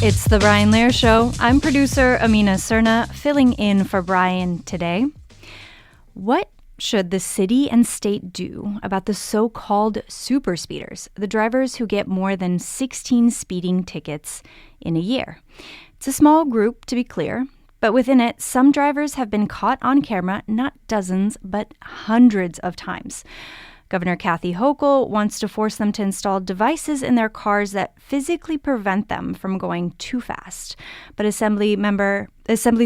It's the Brian Lehrer Show. I'm producer Amina Serna, filling in for Brian today. What should the city and state do about the so-called super speeders, the drivers who get more than 16 speeding tickets in a year? It's a small group, to be clear, but within it, some drivers have been caught on camera not dozens, but hundreds of times. Governor Kathy Hochul wants to force them to install devices in their cars that physically prevent them from going too fast. But Assembly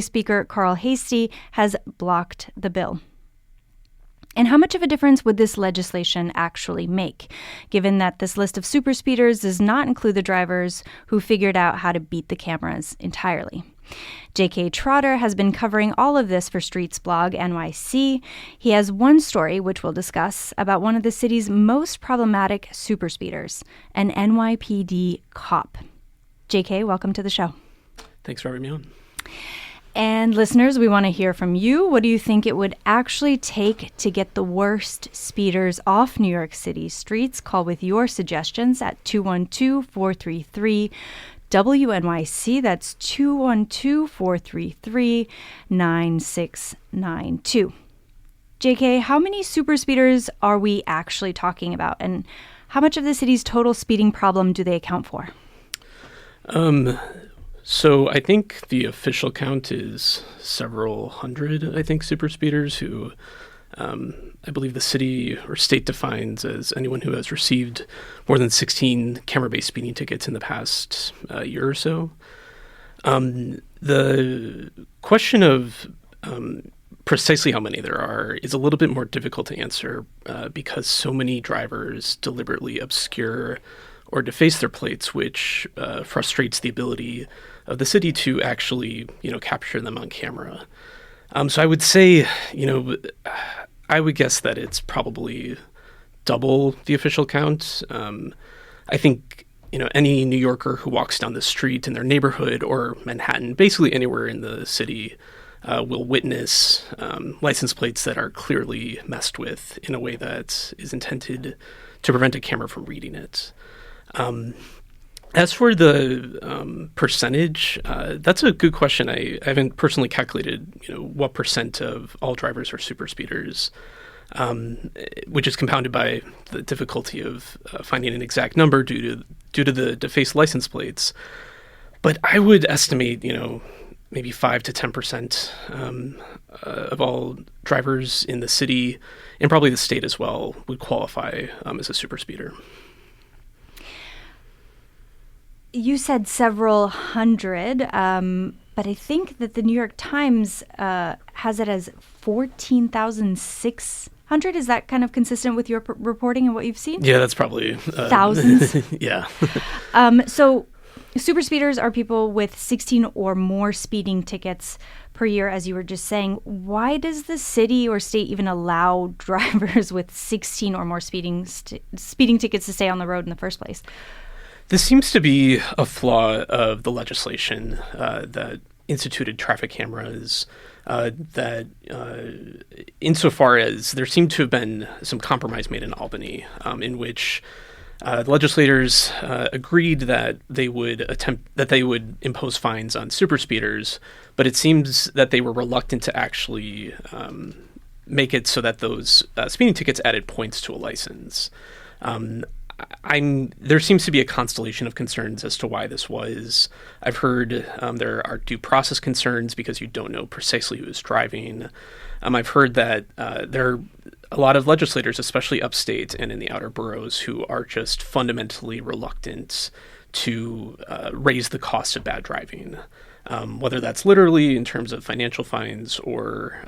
Speaker Carl Hastie has blocked the bill. And how much of a difference would this legislation actually make, given that this list of super speeders does not include the drivers who figured out how to beat the cameras entirely? J.K. Trotter has been covering all of this for Streetsblog NYC. He has one story, which we'll discuss, about one of the city's most problematic super speeders, an NYPD cop. J.K., welcome to the show. Thanks for having me on. And listeners, we want to hear from you. What do you think it would actually take to get the worst speeders off New York City streets? Call with your suggestions at 212-433 WNYC. That's 212-433-9692. JK, how many super speeders are we actually talking about? And how much of the city's total speeding problem do they account for? So I think the official count is several hundred, super speeders who I believe the city or state defines as anyone who has received more than 16 camera-based speeding tickets in the past year or so. The question of precisely how many there are is a little bit more difficult to answer because so many drivers deliberately obscure or deface their plates, which frustrates the ability of the city to actually, capture them on camera. So I would say, I would guess that it's probably double the official count. I think, any New Yorker who walks down the street in their neighborhood or Manhattan, basically anywhere in the city, will witness license plates that are clearly messed with in a way that is intended to prevent a camera from reading it. As for the percentage, that's a good question. I haven't personally calculated, what percent of all drivers are super speeders, which is compounded by the difficulty of finding an exact number due to the defaced license plates. But I would estimate, maybe 5 to 10% of all drivers in the city, and probably the state as well, would qualify as a super speeder. You said several hundred, but I think that the New York Times has it as 14,600. Is that kind of consistent with your reporting and what you've seen? Yeah, that's probably... thousands? Yeah. So super speeders are people with 16 or more speeding tickets per year, as you were just saying. Why does the city or state even allow drivers with 16 or more speeding tickets to stay on the road in the first place? This seems to be a flaw of the legislation that instituted traffic cameras, that insofar as there seemed to have been some compromise made in Albany, in which the legislators agreed that they would impose fines on super speeders, but it seems that they were reluctant to actually make it so that those speeding tickets added points to a license. There seems to be a constellation of concerns as to why this was. I've heard there are due process concerns because you don't know precisely who is driving. I've heard that there are a lot of legislators, especially upstate and in the outer boroughs, who are just fundamentally reluctant to raise the cost of bad driving, whether that's literally in terms of financial fines or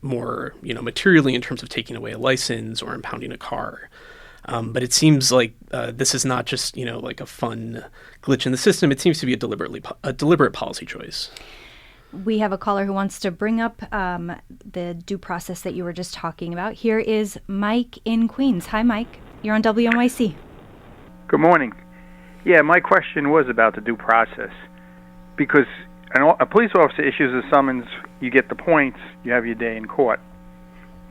more, materially in terms of taking away a license or impounding a car. But it seems like this is not just, like a fun glitch in the system. It seems to be a deliberate policy choice. We have a caller who wants to bring up the due process that you were just talking about. Here is Mike in Queens. Hi, Mike. You're on WNYC. Good morning. Yeah, my question was about the due process because A police officer issues a summons, you get the points, you have your day in court.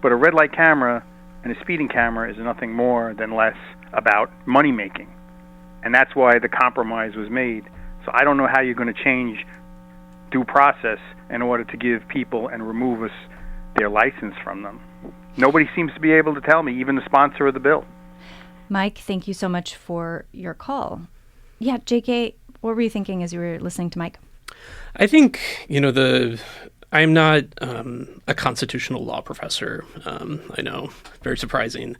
But a red light camera and a speeding camera is nothing more than less about money making. And that's why the compromise was made. So I don't know how you're going to change due process in order to give people and remove us their license from them. Nobody seems to be able to tell me, even the sponsor of the bill. Mike, thank you so much for your call. Yeah, JK, what were you thinking as you were listening to Mike? I think, I'm not a constitutional law professor. I know, very surprising.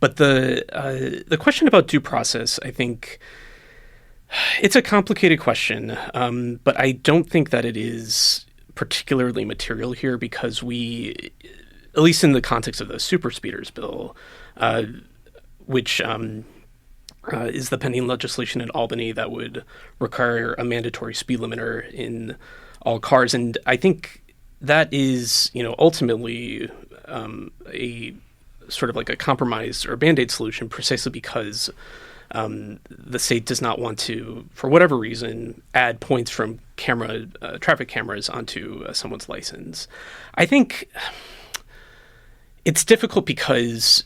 But the question about due process, I think it's a complicated question. But I don't think that it is particularly material here because we, at least in the context of the super speeders bill, which is the pending legislation in Albany that would require a mandatory speed limiter in all cars. And I think that is, ultimately a sort of like a compromise or Band-Aid solution precisely because the state does not want to, for whatever reason, add points from traffic cameras onto someone's license. I think it's difficult because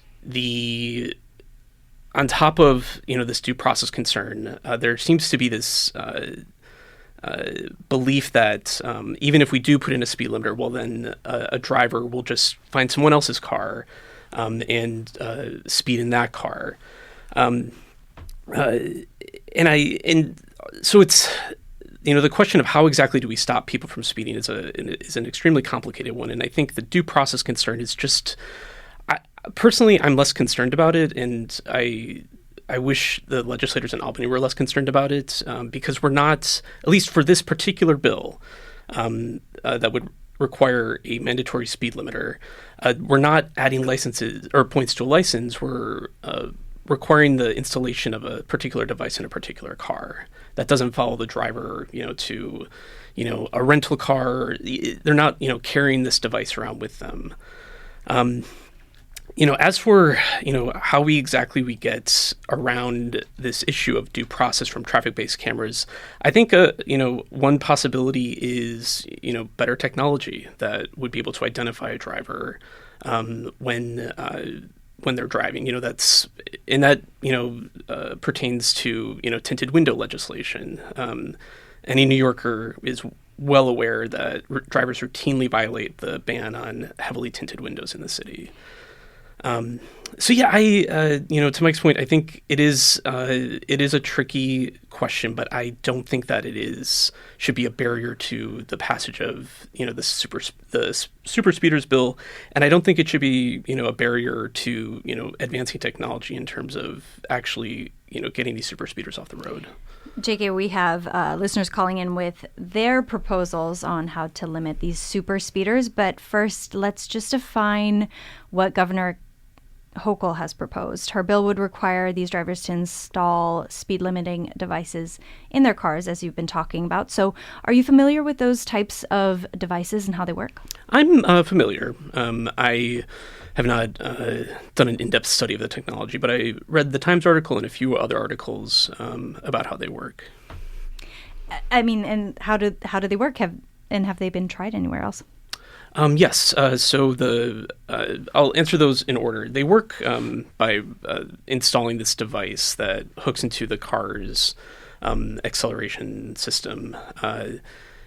on top of this due process concern, there seems to be this belief that even if we do put in a speed limiter, well, then a driver will just find someone else's car and speed in that car. And so it's the question of how exactly do we stop people from speeding is an extremely complicated one. And I think the due process concern is just. Personally, I'm less concerned about it, and I wish the legislators in Albany were less concerned about it because we're not, at least for this particular bill that would require a mandatory speed limiter, we're not adding licenses or points to a license. We're requiring the installation of a particular device in a particular car. That doesn't follow the driver, to, a rental car. They're not, carrying this device around with them. As for, how we get around this issue of due process from traffic-based cameras, I think, one possibility is, better technology that would be able to identify a driver when they're driving. That pertains to, tinted window legislation. Any New Yorker is well aware that drivers routinely violate the ban on heavily tinted windows in the city. To Mike's point, I think it is a tricky question, but I don't think that should be a barrier to the passage of the super speeders bill, and I don't think it should be a barrier to advancing technology in terms of actually getting these super speeders off the road. JK, we have listeners calling in with their proposals on how to limit these super speeders, but first let's just define what Governor Hochul has proposed. Her bill would require these drivers to install speed limiting devices in their cars, as you've been talking about. So are you familiar with those types of devices and how they work? I'm familiar. I have not done an in-depth study of the technology, but I read the Times article and a few other articles about how they work. I mean, and how do they work? Have they been tried anywhere else? Yes. So I'll answer those in order. They work by installing this device that hooks into the car's acceleration system.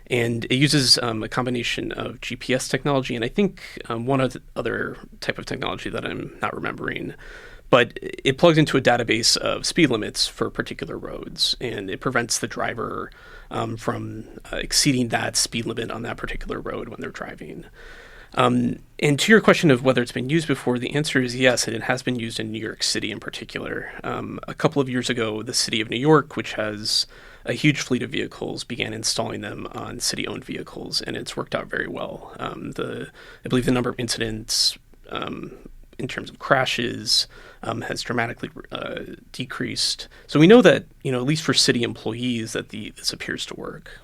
And it uses a combination of GPS technology and I think one other type of technology that I'm not remembering. But it plugs into a database of speed limits for particular roads, and it prevents the driver from exceeding that speed limit on that particular road when they're driving. And to your question of whether it's been used before, the answer is yes, and it has been used in New York City in particular. A couple of years ago, the city of New York, which has a huge fleet of vehicles, began installing them on city-owned vehicles, and it's worked out very well. I believe the number of incidents in terms of crashes has dramatically decreased. So we know that, at least for city employees, that this appears to work.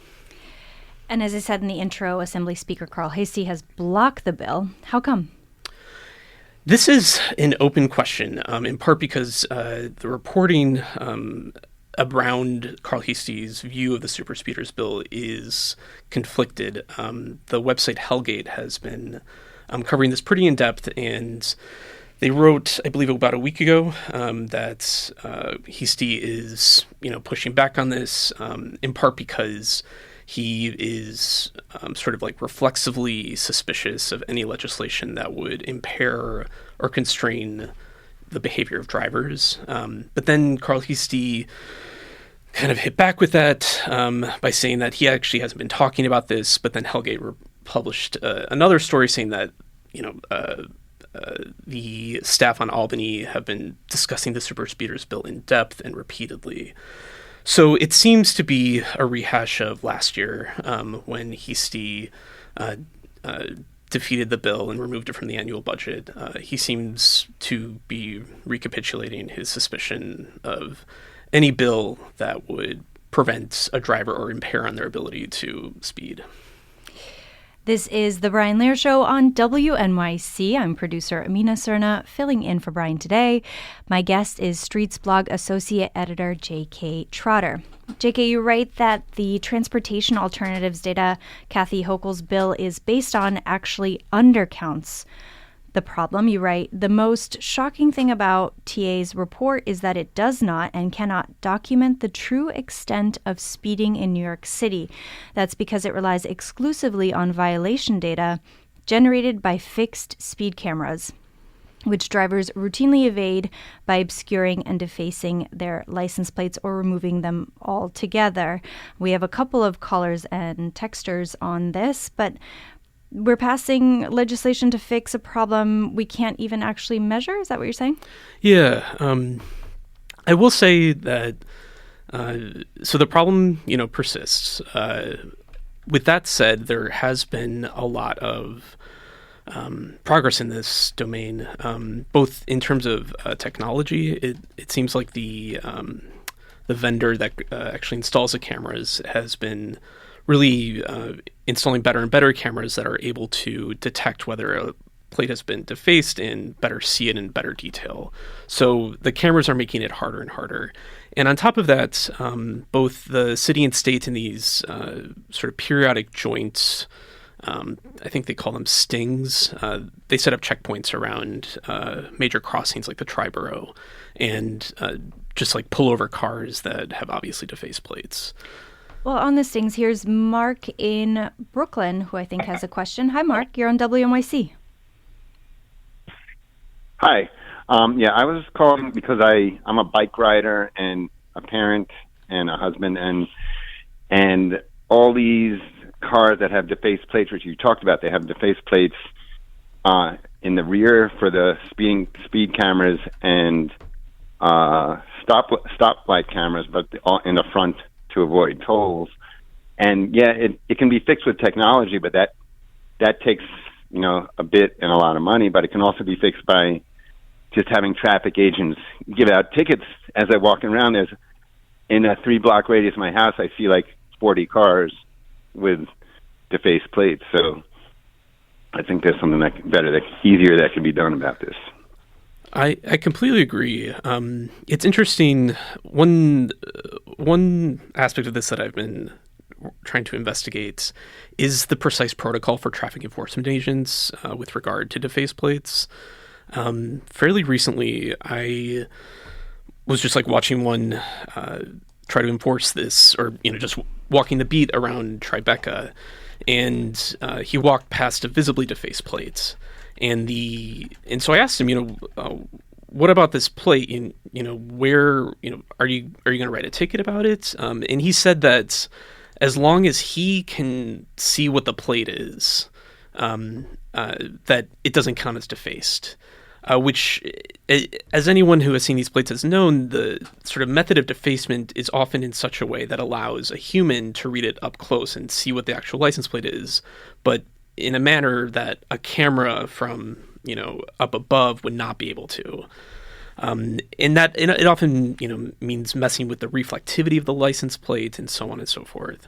And as I said in the intro, Assembly Speaker Carl Hastie has blocked the bill. How come? This is an open question, in part because the reporting around Carl Heastie's view of the superspeeders bill is conflicted. The website Hellgate has been covering this pretty in depth, and they wrote, I believe, about a week ago that Heastie is, pushing back on this in part because he is sort of like reflexively suspicious of any legislation that would impair or constrain the behavior of drivers. But then Carl Heastie kind of hit back with that by saying that he actually hasn't been talking about this. But then Hellgate published another story saying that, the staff on Albany have been discussing the superspeeders bill in depth and repeatedly. So it seems to be a rehash of last year when Heastie defeated the bill and removed it from the annual budget. He seems to be recapitulating his suspicion of any bill that would prevent a driver or impair on their ability to speed. This is The Brian Lehrer Show on WNYC. I'm producer Amina Serna, filling in for Brian today. My guest is Streetsblog Associate Editor J.K. Trotter. J.K., you write that the transportation alternatives data Kathy Hochul's bill is based on actually undercounts the problem. You write, the most shocking thing about TA's report is that it does not and cannot document the true extent of speeding in New York City. That's because it relies exclusively on violation data generated by fixed speed cameras, which drivers routinely evade by obscuring and defacing their license plates or removing them altogether. We have a couple of callers and texters on this, but we're passing legislation to fix a problem we can't even actually measure? Is that what you're saying? Yeah. I will say that, so the problem, persists. With that said, there has been a lot of progress in this domain, both in terms of technology. It seems like the vendor that actually installs the cameras has been really installing better and better cameras that are able to detect whether a plate has been defaced and better see it in better detail. So the cameras are making it harder and harder. And on top of that, both the city and state in these sort of periodic joint, I think they call them stings, they set up checkpoints around major crossings like the Triborough and just like pull over cars that have obviously defaced plates. Well, on the stings, here's Mark in Brooklyn, who I think has a question. Hi, Mark. You're on WNYC. Hi. I was calling because I'm a bike rider and a parent and a husband, and all these cars that have defaced plates, which you talked about, they have defaced plates in the rear for the speed cameras and stoplight cameras, but in the front to avoid tolls. And it can be fixed with technology, but that takes a bit and a lot of money. But it can also be fixed by just having traffic agents give out tickets. As I walk around, there's in a 3-block radius of my house, I see like 40 cars with defaced plates. So I think there's something easier that can be done about this. I completely agree. It's interesting. One aspect of this that I've been trying to investigate is the precise protocol for traffic enforcement agents with regard to defaced plates. Fairly recently, I was just like watching one try to enforce this, or just walking the beat around Tribeca, and he walked past a visibly defaced plate. And so I asked him, what about this plate? Where, are you going to write a ticket about it? And he said that as long as he can see what the plate is, that it doesn't count as defaced. Which, as anyone who has seen these plates has known, the sort of method of defacement is often in such a way that allows a human to read it up close and see what the actual license plate is, but in a manner that a camera from, up above would not be able to. And that it often, means messing with the reflectivity of the license plate and so on and so forth.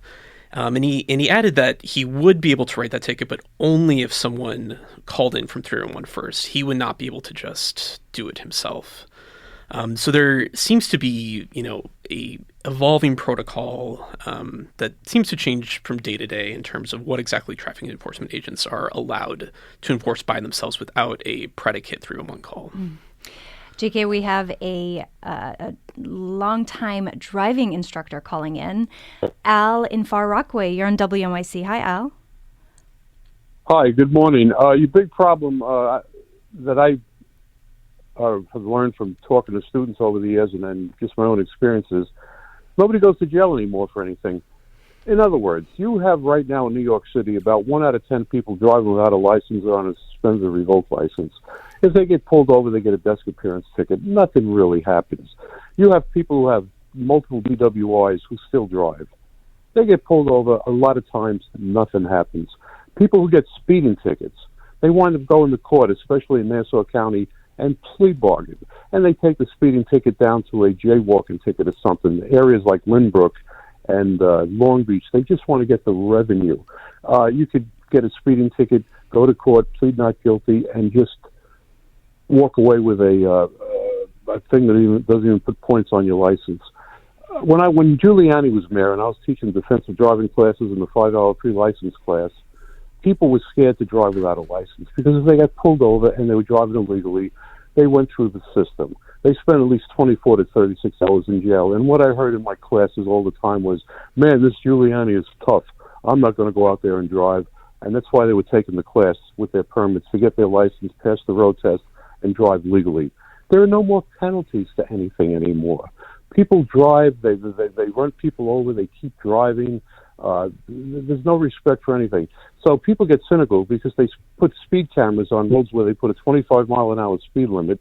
And he added that he would be able to write that ticket, but only if someone called in from 311 first. He would not be able to just do it himself. So there seems to be, evolving protocol that seems to change from day to day in terms of what exactly traffic enforcement agents are allowed to enforce by themselves without a predicate 311 call. JK, we have a longtime driving instructor calling in. Al in Far Rockaway, you're on WNYC. Hi, Al. Hi, good morning. Your big problem that I have learned from talking to students over the years and then just my own experiences, nobody goes to jail anymore for anything. In other words, you have right now in New York City about 1 out of 10 people driving without a license or on a suspended or revoked license. If they get pulled over, they get a desk appearance ticket. Nothing really happens. You have people who have multiple DWIs who still drive. They get pulled over. A lot of times, nothing happens. People who get speeding tickets, they wind up going to court, especially in Nassau County, and plea bargain. And they take the speeding ticket down to a jaywalking ticket or something. Areas like Lynbrook and Long Beach, they just want to get the revenue. You could get a speeding ticket, go to court, plead not guilty, and just walk away with a thing that doesn't even put points on your license. When Giuliani was mayor and I was teaching defensive driving classes in the $5 pre-license class, people were scared to drive without a license because if they got pulled over and they were driving illegally, they went through the system. They spent at least 24 to 36 hours in jail. And what I heard in my classes all the time was, man, this Giuliani is tough. I'm not going to go out there and drive. And that's why they were taking the class with their permits to get their license, pass the road test, and drive legally. There are no more penalties to anything anymore. People drive, they run people over, they keep driving. There's no respect for anything. So people get cynical because they put speed cameras on roads where they put a 25-mile-an-hour speed limit,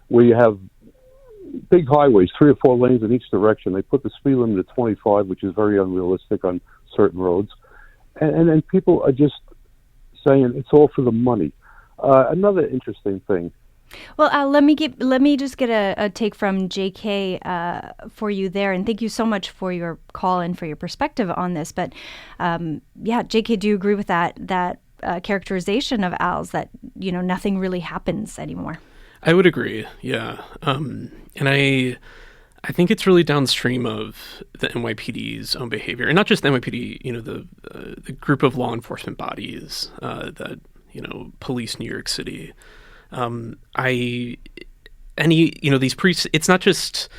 where you have big highways, 3 or 4 lanes in each direction. They put the speed limit at 25, which is very unrealistic on certain roads. And people are just saying it's all for the money. Another interesting thing. Well, let me just get a take from JK for you there, and thank you so much for your call and for your perspective on this. But JK, do you agree with that characterization of Al's that nothing really happens anymore? I would agree. Yeah, and I think it's really downstream of the NYPD's own behavior, and not just the NYPD. The group of law enforcement bodies that police New York City. It's not just,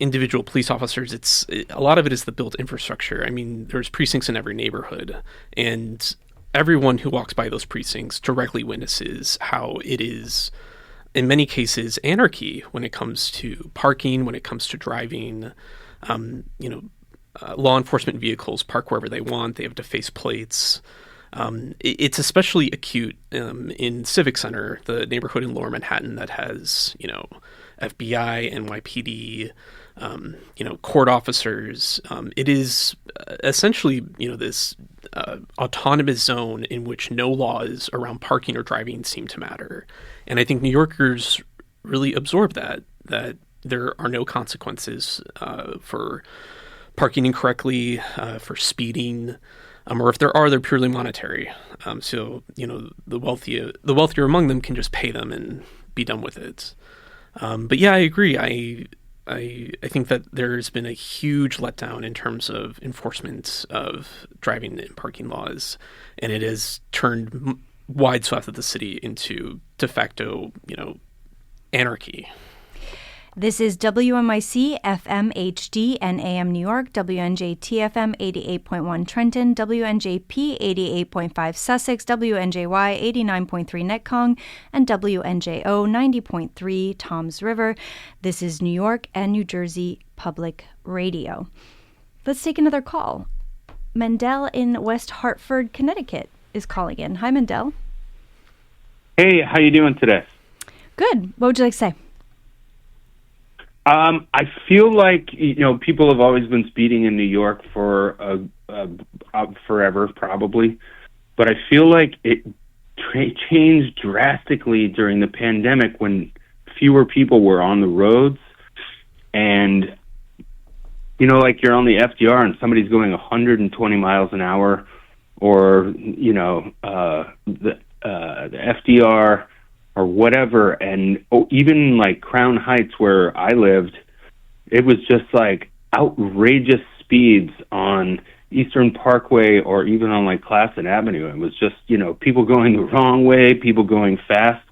individual police officers. A lot of it is the built infrastructure. I mean, there's precincts in every neighborhood, and everyone who walks by those precincts directly witnesses how it is, in many cases, anarchy when it comes to parking, when it comes to driving. Law enforcement vehicles park wherever they want. They have defaced plates. It's especially acute in Civic Center, the neighborhood in Lower Manhattan that has, FBI, NYPD, court officers. It is essentially, this autonomous zone in which no laws around parking or driving seem to matter. And I think New Yorkers really absorb that there are no consequences for parking incorrectly, for speeding. Or if there are, they're purely monetary. So the wealthier among them can just pay them and be done with it. But yeah, I agree. I think that there's been a huge letdown in terms of enforcement of driving and parking laws, and it has turned wide swath of the city into de facto, anarchy. This is WNYC FM HD and AM New York, WNJT FM 88.1 Trenton, WNJP 88.5 Sussex, WNJY 89.3 Netcong, and WNJO 90.3 Toms River. This is New York and New Jersey Public Radio. Let's take another call. Mendel in West Hartford, Connecticut is calling in. Hi, Mendel. Hey, how you doing today? Good. What would you like to say? I feel like people have always been speeding in New York for forever, probably, but I feel like it changed drastically during the pandemic when fewer people were on the roads, and like you're on the FDR and somebody's going 120 miles an hour, or the FDR. Or whatever, and even like Crown Heights, where I lived, it was just like outrageous speeds on Eastern Parkway or even on like Classen Avenue. It was just, people going the wrong way, people going fast.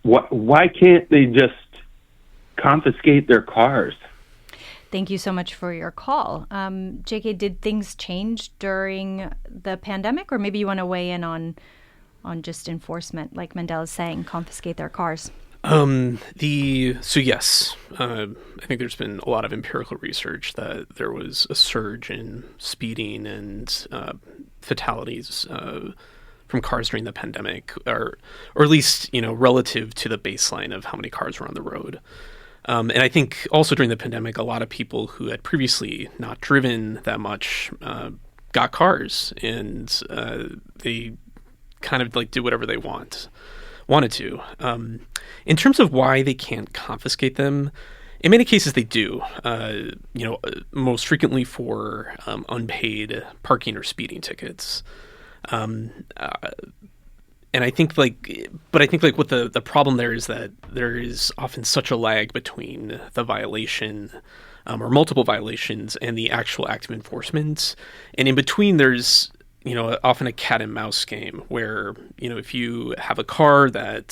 Why can't they just confiscate their cars? Thank you so much for your call. JK, did things change during the pandemic, or maybe you want to weigh in on just enforcement, like Mandel is saying, confiscate their cars? Yes, I think there's been a lot of empirical research that there was a surge in speeding and fatalities from cars during the pandemic, or at least, relative to the baseline of how many cars were on the road. And I think also during the pandemic, a lot of people who had previously not driven that much got cars, and they kind of did whatever they wanted to. In terms of why they can't confiscate them, in many cases they do. Most frequently for unpaid parking or speeding tickets. And I think what the problem there is that there is often such a lag between the violation or multiple violations and the actual act of enforcement. And in between, there's often a cat and mouse game where, if you have a car that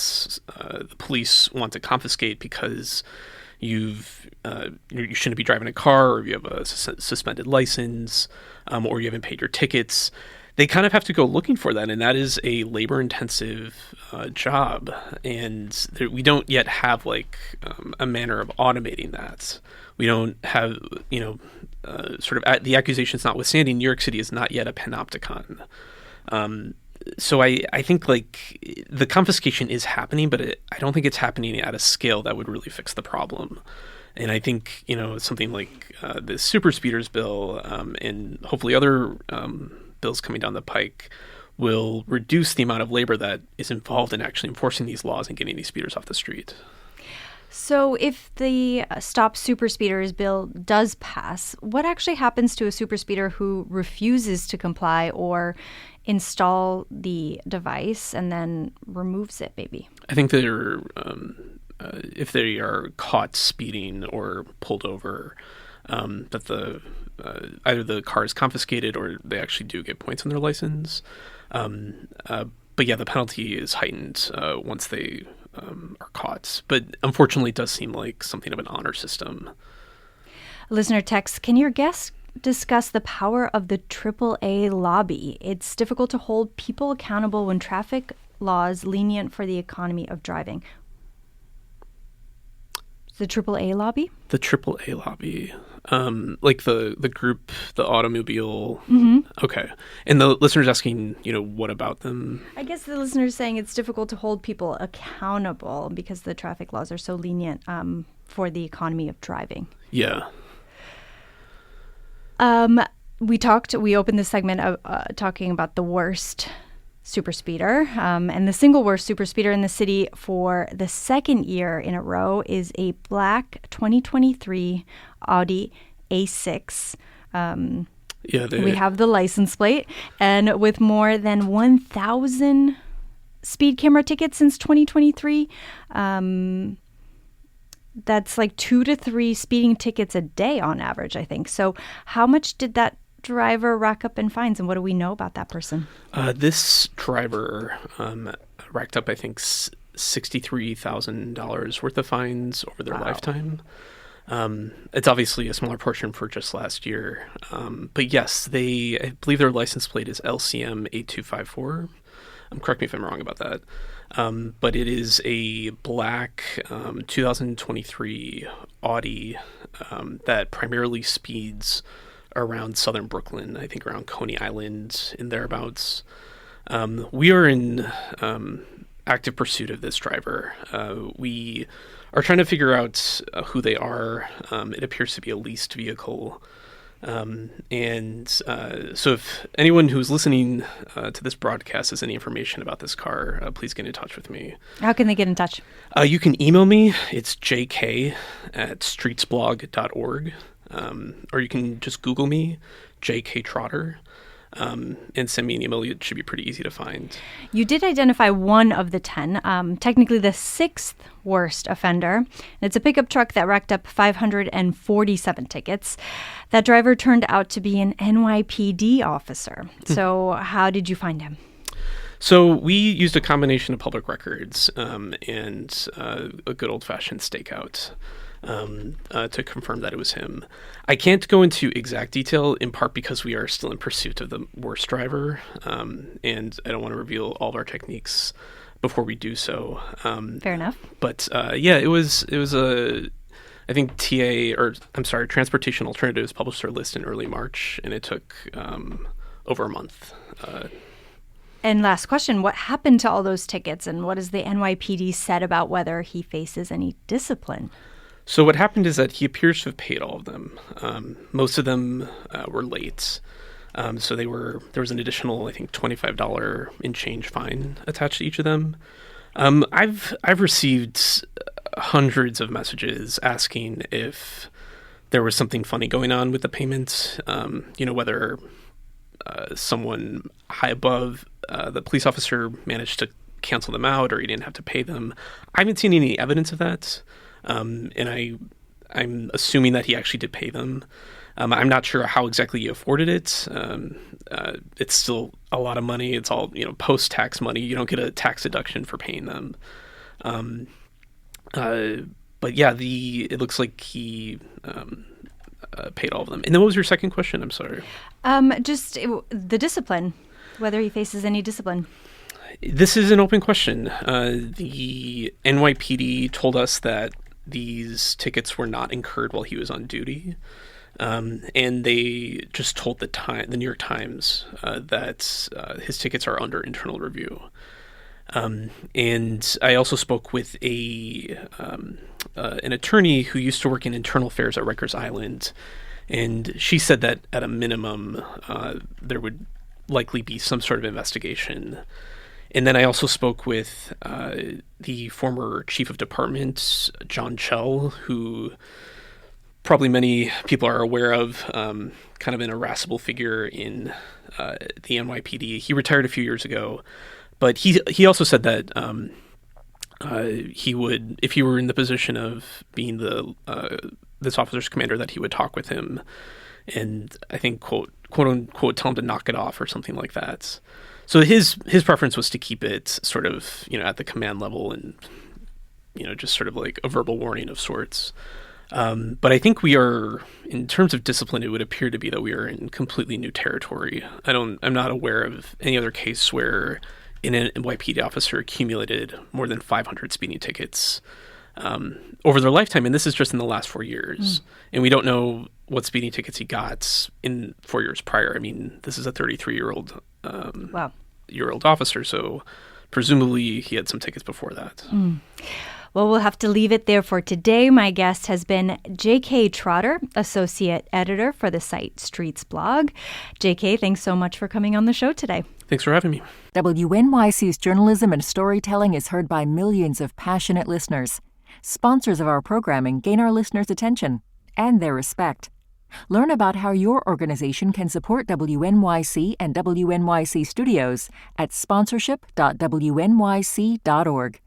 the police want to confiscate because you shouldn't be driving a car, or you have a suspended license, or you haven't paid your tickets, they kind of have to go looking for that. And that is a labor-intensive job. And we don't yet have a manner of automating that. We don't have, the accusations notwithstanding, New York City is not yet a panopticon. So I think the confiscation is happening, but I don't think it's happening at a scale that would really fix the problem. And I think, something like the super speeders bill and hopefully other bills coming down the pike will reduce the amount of labor that is involved in actually enforcing these laws and getting these speeders off the street. So if the Stop Super Speeders bill does pass, what actually happens to a super speeder who refuses to comply or install the device and then removes it, maybe? I think they're, if they are caught speeding or pulled over, that either the car is confiscated or they actually do get points on their license. But yeah, the penalty is heightened once they are caught. But unfortunately, it does seem like something of an honor system. Listener text, can your guest discuss the power of the AAA lobby? It's difficult to hold people accountable when traffic laws lenient for the economy of driving. The AAA lobby? The AAA lobby. Like the group, the automobile. Mm-hmm. Okay. And the listener's asking, what about them? I guess the listener's saying it's difficult to hold people accountable because the traffic laws are so lenient for the economy of driving. Yeah. We opened this segment talking about the worst super speeder, and the single worst super speeder in the city for the second year in a row is a black 2023 Audi A6. We have the license plate, and with more than 1,000 speed camera tickets since 2023, that's 2 to 3 speeding tickets a day on average, I think. So how much did that driver rack up in fines, and what do we know about that person? This driver racked up, I think, $63,000 worth of fines over their lifetime. It's obviously a smaller portion for just last year. But yes, I believe their license plate is LCM 8254. Correct me if I'm wrong about that. But it is a black 2023 Audi that primarily speeds around southern Brooklyn, I think around Coney Island and thereabouts. We are in active pursuit of this driver. We are trying to figure out who they are. It appears to be a leased vehicle. So if anyone who's listening to this broadcast has any information about this car, please get in touch with me. How can they get in touch? You can email me. It's jk@streetsblog.org. Or you can just Google me, JK Trotter. and send me an email. It should be pretty easy to find. You did identify one of the 10, technically the 6th worst offender. And it's a pickup truck that racked up 547 tickets. That driver turned out to be an NYPD officer. So how did you find him? So we used a combination of public records and a good old-fashioned stakeout to confirm that it was him. I can't go into exact detail, in part because we are still in pursuit of the worst driver, and I don't want to reveal all of our techniques before we do so. Fair enough. But it was I think Transportation Alternatives published their list in early March, and it took over a month. And last question, what happened to all those tickets, and what has the NYPD said about whether he faces any discipline? So what happened is that he appears to have paid all of them. Most of them were late. So there was an additional, I think, $25 in change fine attached to each of them. I've received hundreds of messages asking if there was something funny going on with the payment. Whether someone high above the police officer managed to cancel them out, or he didn't have to pay them. I haven't seen any evidence of that, and I'm assuming that he actually did pay them. I'm not sure how exactly he afforded it. It's still a lot of money. It's all post-tax money. You don't get a tax deduction for paying them. But yeah, it looks like he paid all of them. And then what was your second question? I'm sorry. The discipline, whether he faces any discipline. This is an open question. The NYPD told us that these tickets were not incurred while he was on duty. And they just told the New York Times that his tickets are under internal review. And I also spoke with an attorney who used to work in internal affairs at Rikers Island, and she said that at a minimum there would likely be some sort of investigation. And then I also spoke with the former chief of department, John Chell, who probably many people are aware of, kind of an irascible figure in the NYPD. He retired a few years ago. But he also said that he would, if he were in the position of being this officer's commander, that he would talk with him, and I think quote unquote tell him to knock it off or something like that. So his preference was to keep it sort of at the command level and just sort of like a verbal warning of sorts. But I think we are, in terms of discipline, it would appear to be that we are in completely new territory. I'm not aware of any other case where an NYPD officer accumulated more than 500 speeding tickets over their lifetime, and this is just in the last 4 years. And we don't know what speeding tickets he got in 4 years prior. I mean, this is a 33-year-old year-old officer, so presumably he had some tickets before that. Well, we'll have to leave it there for today. My guest has been J.K. Trotter, associate editor for the site Streetsblog. J.K., thanks so much for coming on the show today. Thanks for having me. WNYC's journalism and storytelling is heard by millions of passionate listeners. Sponsors of our programming gain our listeners' attention and their respect. Learn about how your organization can support WNYC and WNYC Studios at sponsorship.wnyc.org.